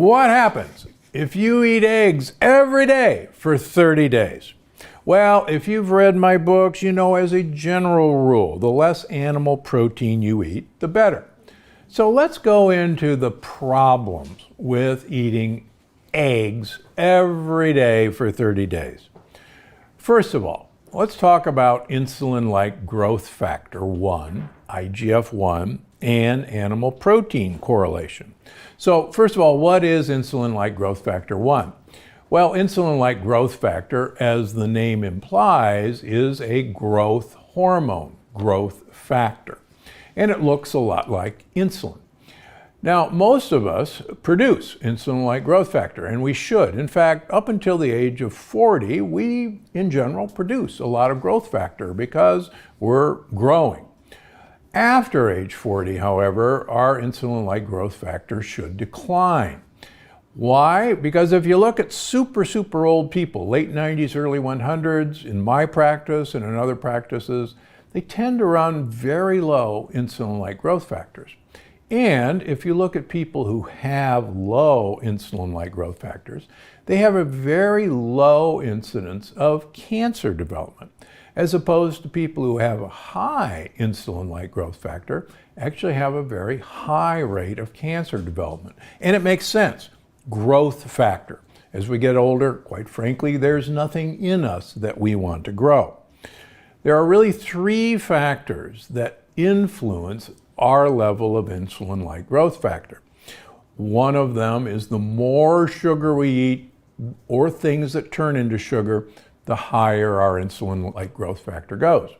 What happens if you eat eggs every day for 30 days? Well, if you've read my books, you know as a general rule, the less animal protein you eat, the better. So let's go into the problems with eating eggs every day for 30 days. First of all, let's talk about insulin-like growth factor 1, IGF-1, and animal protein correlation. So first of all, what is insulin-like growth factor 1? Well, insulin-like growth factor, as the name implies, is a growth hormone, growth factor, and it looks a lot like insulin. Now, most of us produce insulin-like growth factor, and we should. In fact, up until the age of 40, we, in general, produce a lot of growth factor because we're growing. After age 40, however, our insulin-like growth factor should decline. Why? Because if you look at super old people, late 90s, early 100s, in my practice and in other practices, they tend to run very low insulin-like growth factors. And if you look at people who have low insulin-like growth factors, they have a very low incidence of cancer development, as opposed to people who have a high insulin-like growth factor actually have a very high rate of cancer development. And it makes sense. Growth factor. As we get older, quite frankly, there's nothing in us that we want to grow. There are really three factors that influence our level of insulin-like growth factor. One of them is the more sugar we eat or things that turn into sugar, the higher our insulin-like growth factor goes.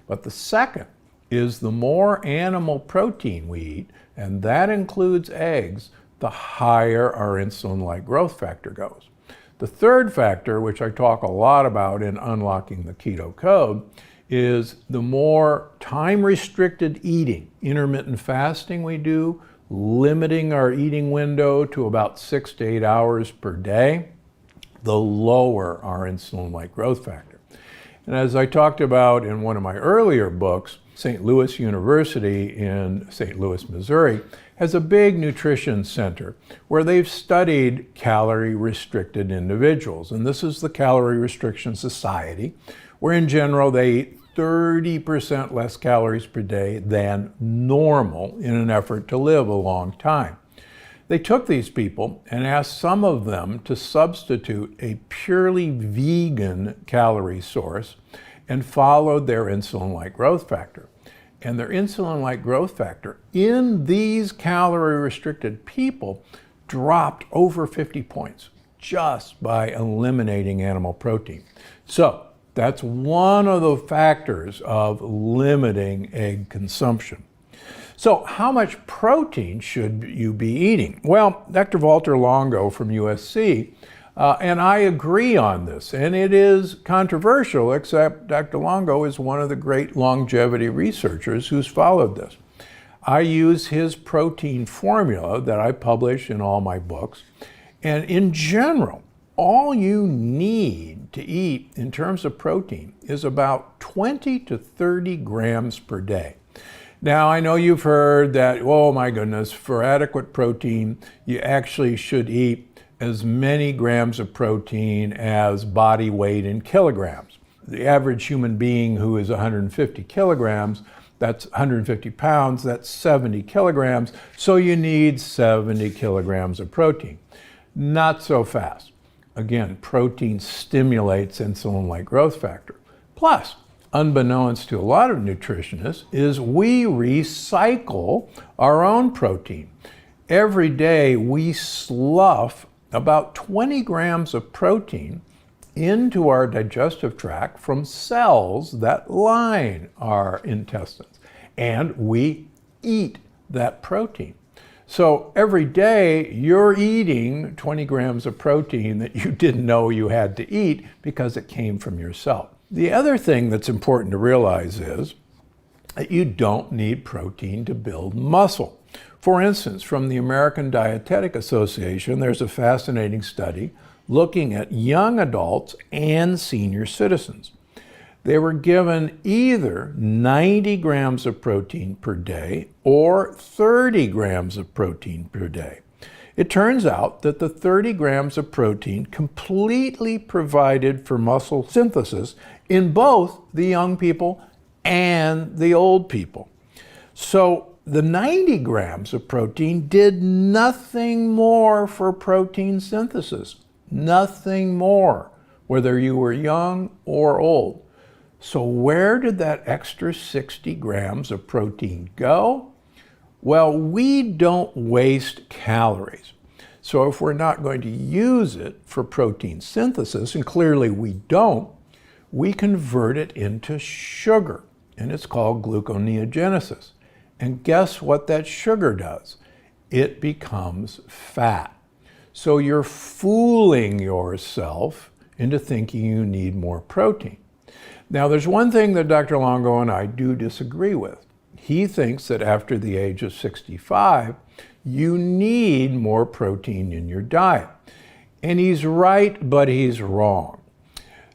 But the second is the more animal protein we eat, and that includes eggs, the higher our insulin-like growth factor goes. The third factor, which I talk a lot about in Unlocking the Keto Code, is the more time-restricted eating, intermittent fasting we do, limiting our eating window to about 6 to 8 hours per day, the lower our insulin-like growth factor. And as I talked about in one of my earlier books, St. Louis University in St. Louis, Missouri, has a big nutrition center where they've studied calorie-restricted individuals. And this is the Calorie Restriction Society, where in general they eat 30% less calories per day than normal in an effort to live a long time. They took these people and asked some of them to substitute a purely vegan calorie source and followed their insulin-like growth factor. And their insulin-like growth factor in these calorie-restricted people dropped over 50 points just by eliminating animal protein. So that's one of the factors of limiting egg consumption. So how much protein should you be eating? Well, Dr. Valter Longo from USC, and I agree on this, and it is controversial, except Dr. Longo is one of the great longevity researchers who's followed this. I use his protein formula that I publish in all my books, and in general, all you need to eat in terms of protein is about 20 to 30 grams per day. Now, I know you've heard that, oh my goodness, for adequate protein, you actually should eat as many grams of protein as body weight in kilograms. The average human being who is 150 kilograms, that's 150 pounds, that's 70 kilograms, so you need 70 kilograms of protein. Not so fast. Again, protein stimulates insulin-like growth factor. Plus, unbeknownst to a lot of nutritionists, is we recycle our own protein. Every day we slough about 20 grams of protein into our digestive tract from cells that line our intestines, and we eat that protein. So every day you're eating 20 grams of protein that you didn't know you had to eat because it came from your cell. The other thing that's important to realize is that you don't need protein to build muscle. For instance, from the American Dietetic Association, there's a fascinating study looking at young adults and senior citizens. They were given either 90 grams of protein per day or 30 grams of protein per day. It turns out that the 30 grams of protein completely provided for muscle synthesis in both the young people and the old people. So the 90 grams of protein did nothing more for protein synthesis. Nothing more, whether you were young or old. So where did that extra 60 grams of protein go? Well, we don't waste calories. So if we're not going to use it for protein synthesis, and clearly we don't, we convert it into sugar, and it's called gluconeogenesis. And guess what that sugar does? It becomes fat. So you're fooling yourself into thinking you need more protein. Now, there's one thing that Dr. Longo and I do disagree with. He thinks that after the age of 65, you need more protein in your diet. And he's right, but he's wrong.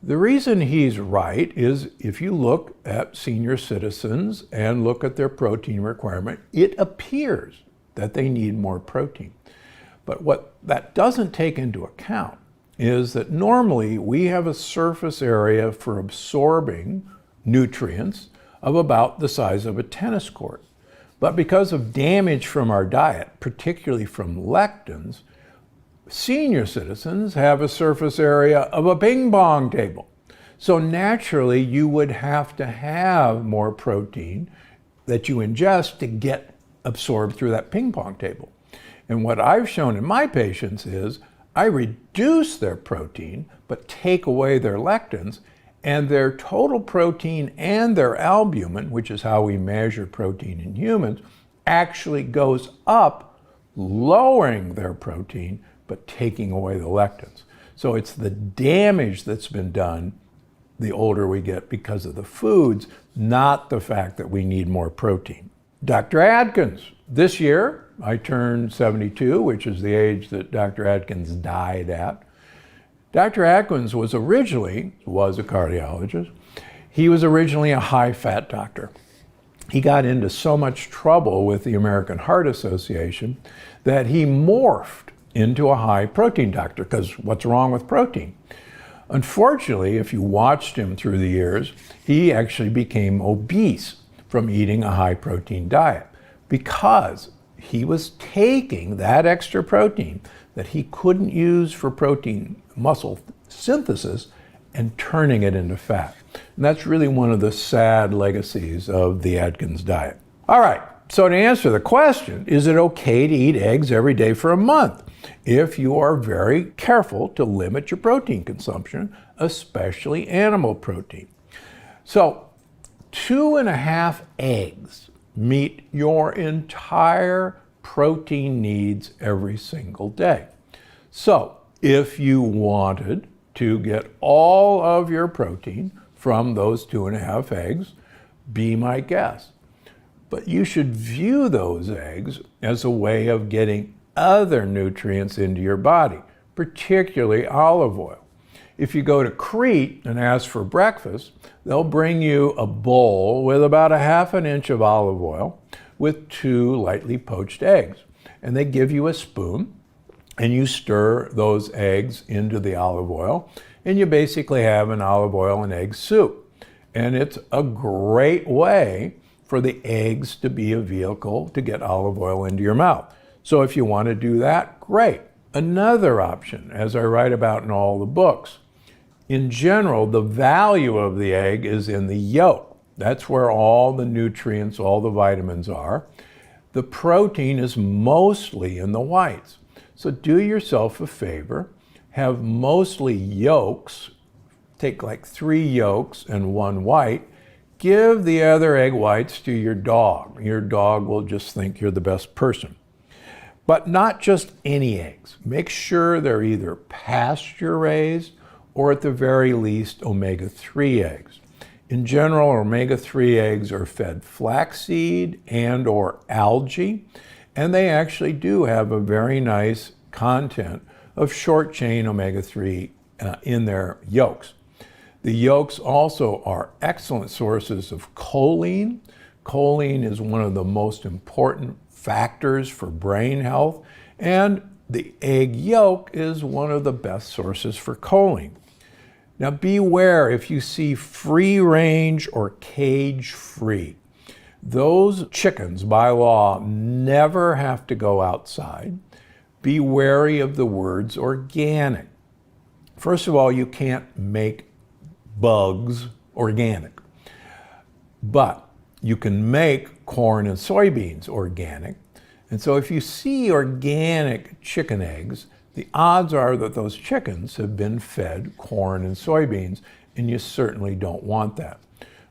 The reason he's right is if you look at senior citizens and look at their protein requirement, it appears that they need more protein. But what that doesn't take into account is that normally we have a surface area for absorbing nutrients of about the size of a tennis court. But because of damage from our diet, particularly from lectins, senior citizens have a surface area of a ping pong table. So naturally, you would have to have more protein that you ingest to get absorbed through that ping pong table. And what I've shown in my patients is I reduce their protein, but take away their lectins, and their total protein and their albumin, which is how we measure protein in humans, actually goes up, lowering their protein, but taking away the lectins. So it's the damage that's been done the older we get because of the foods, not the fact that we need more protein. Dr. Atkins, this year I turned 72, which is the age that Dr. Atkins died at. Dr. Atkins was a cardiologist. He was originally a high-fat doctor. He got into so much trouble with the American Heart Association that he morphed into a high-protein doctor, because what's wrong with protein? Unfortunately, if you watched him through the years, he actually became obese from eating a high-protein diet because he was taking that extra protein that he couldn't use for protein muscle synthesis and turning it into fat. And that's really one of the sad legacies of the Atkins diet. All right, so to answer the question, is it okay to eat eggs every day for a month if you are very careful to limit your protein consumption, especially animal protein? So 2.5 eggs meet your entire protein needs every single day. So if you wanted to get all of your protein from those 2.5 eggs, be my guest. But you should view those eggs as a way of getting other nutrients into your body, particularly olive oil. If you go to Crete and ask for breakfast, they'll bring you a bowl with about 1/2 inch of olive oil with 2 lightly poached eggs. And they give you a spoon, and you stir those eggs into the olive oil, and you basically have an olive oil and egg soup. And it's a great way for the eggs to be a vehicle to get olive oil into your mouth. So if you want to do that, great. Another option, as I write about in all the books, in general, the value of the egg is in the yolk. That's where all the nutrients, all the vitamins are. The protein is mostly in the whites. So do yourself a favor, have mostly yolks, take like 3 yolks and 1 white, give the other egg whites to your dog. Your dog will just think you're the best person. But not just any eggs. Make sure they're either pasture raised or at the very least omega-3 eggs. In general, omega-3 eggs are fed flaxseed and or algae, and they actually do have a very nice content of short-chain omega-3 in their yolks. The yolks also are excellent sources of choline. Choline is one of the most important factors for brain health, and the egg yolk is one of the best sources for choline. Now beware if you see free range or cage free. Those chickens by law never have to go outside. Be wary of the words organic. First of all, you can't make bugs organic, but you can make corn and soybeans organic. And so if you see organic chicken eggs, the odds are that those chickens have been fed corn and soybeans, and you certainly don't want that.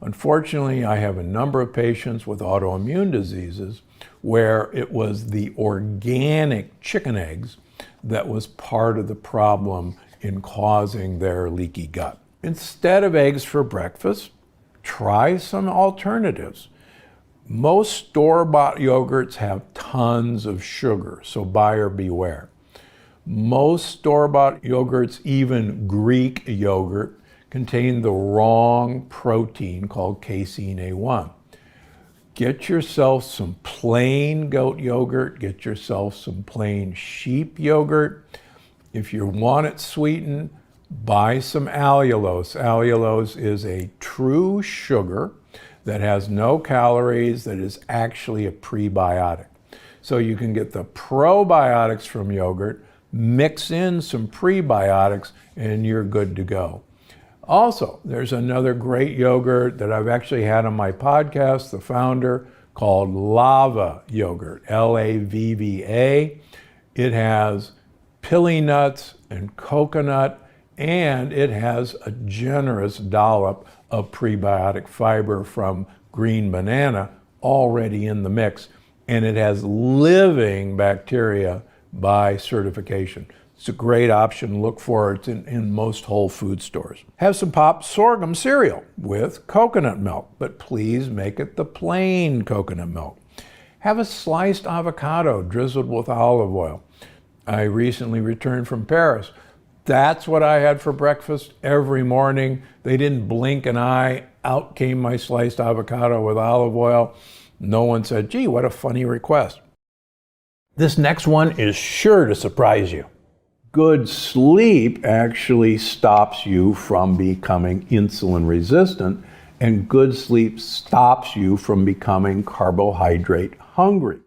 Unfortunately, I have a number of patients with autoimmune diseases where it was the organic chicken eggs that was part of the problem in causing their leaky gut. Instead of eggs for breakfast, try some alternatives. Most store-bought yogurts have tons of sugar, so buyer beware. Most store-bought yogurts, even Greek yogurt, contain the wrong protein called casein A1. Get yourself some plain goat yogurt, get yourself some plain sheep yogurt. If you want it sweetened, buy some allulose. Allulose is a true sugar that has no calories, that is actually a prebiotic. So you can get the probiotics from yogurt, mix in some prebiotics, and you're good to go. Also, there's another great yogurt that I've actually had on my podcast, The Founder, called Lava yogurt, L-A-V-V-A. It has pili nuts and coconut, and it has a generous dollop of prebiotic fiber from green banana already in the mix, and it has living bacteria by certification. It's a great option. Look for it in most Whole Food stores. Have some Pop sorghum cereal with coconut milk, but please make it the plain coconut milk. Have a sliced avocado drizzled with olive oil. I recently returned from Paris. That's what I had for breakfast every morning. They didn't blink an eye. Out came my sliced avocado with olive oil. No one said, gee, what a funny request. This next one is sure to surprise you. Good sleep actually stops you from becoming insulin resistant, and good sleep stops you from becoming carbohydrate hungry.